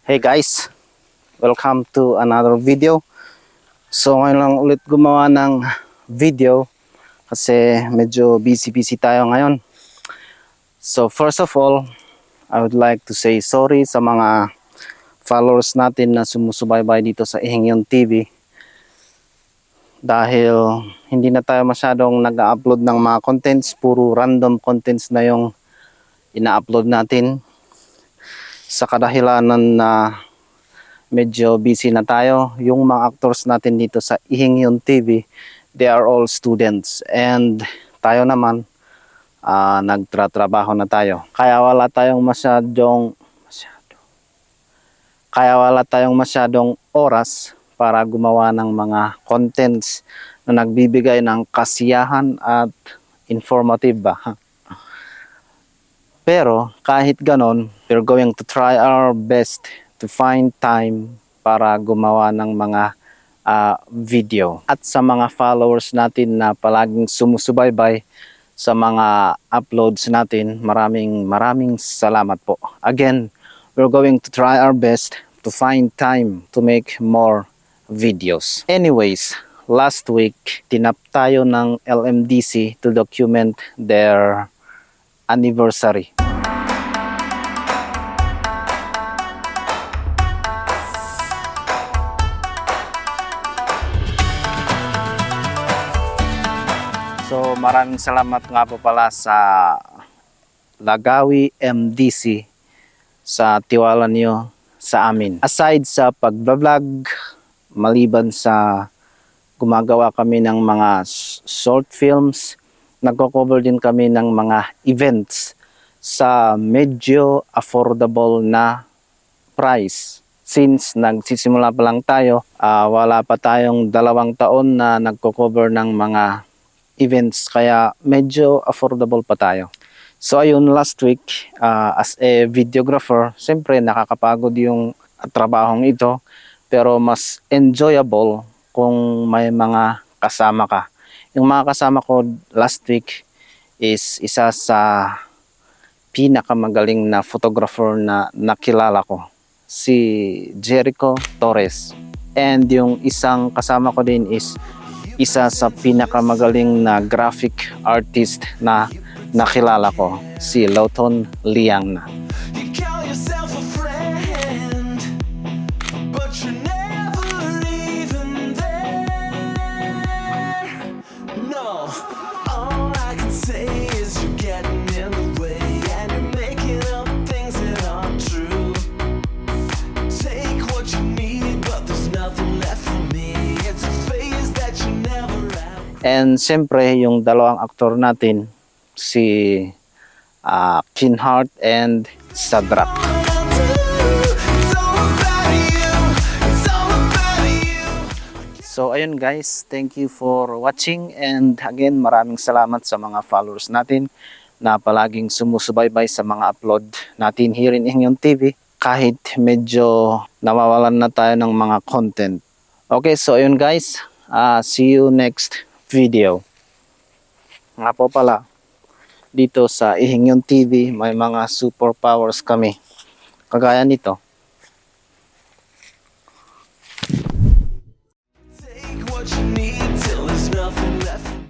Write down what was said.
Hey guys, welcome to another video. So ngayon lang ulit gumawa ng video kasi medyo busy tayo ngayon. So first of all, I would like to say sorry sa mga followers natin na sumusubaybay dito sa Ihingyon TV dahil hindi na tayo masyadong nag-upload ng mga contents, puro random contents na yung ina-upload natin sa kadahilanan na medyo busy na tayo. Yung mga actors natin dito sa Ihingyon TV, they are all students, and tayo naman nagtratrabaho na tayo. Kaya wala tayong masyadong oras para gumawa ng mga contents na nagbibigay ng kasiyahan at informative ba. Pero kahit ganon, we're going to try our best to find time para gumawa ng mga video. At sa mga followers natin na palaging sumusubaybay sa mga uploads natin, maraming salamat po. Again, we're going to try our best to find time to make more videos. Anyways, last week, tinap tayo ng LMDC to document their anniversary. So maraming salamat nga po pala sa Lagawi MDC sa tiwala niyo sa amin. Aside sa pagbablog, maliban sa gumagawa kami ng mga short films, nagko-cover din kami ng mga events sa medyo affordable na price. Since nagsisimula pa lang tayo, wala pa tayong 2 taon na nagko-cover ng mga events, kaya medyo affordable pa tayo. So ayun, last week as a videographer, siyempre nakakapagod yung trabahong ito, pero mas enjoyable kung may mga kasama ka. Yung mga kasama ko last week is isa sa pinakamagaling na photographer na nakilala ko, si Jericho Torres. And yung isang kasama ko din is isa sa pinakamagaling na graphic artist na nakilala ko, si Lawton Liang na. And siyempre yung 2 aktor natin, si Kinhart and Sadrak. So ayun guys, thank you for watching, and again maraming salamat sa mga followers natin na palaging sumusubaybay sa mga upload natin here in Ihingyon TV kahit medyo nawawalan na tayo ng mga content. Okay, so ayun guys, see you next video. Nga po pala, dito sa Ihingyon TV may mga superpowers kami kagaya nito.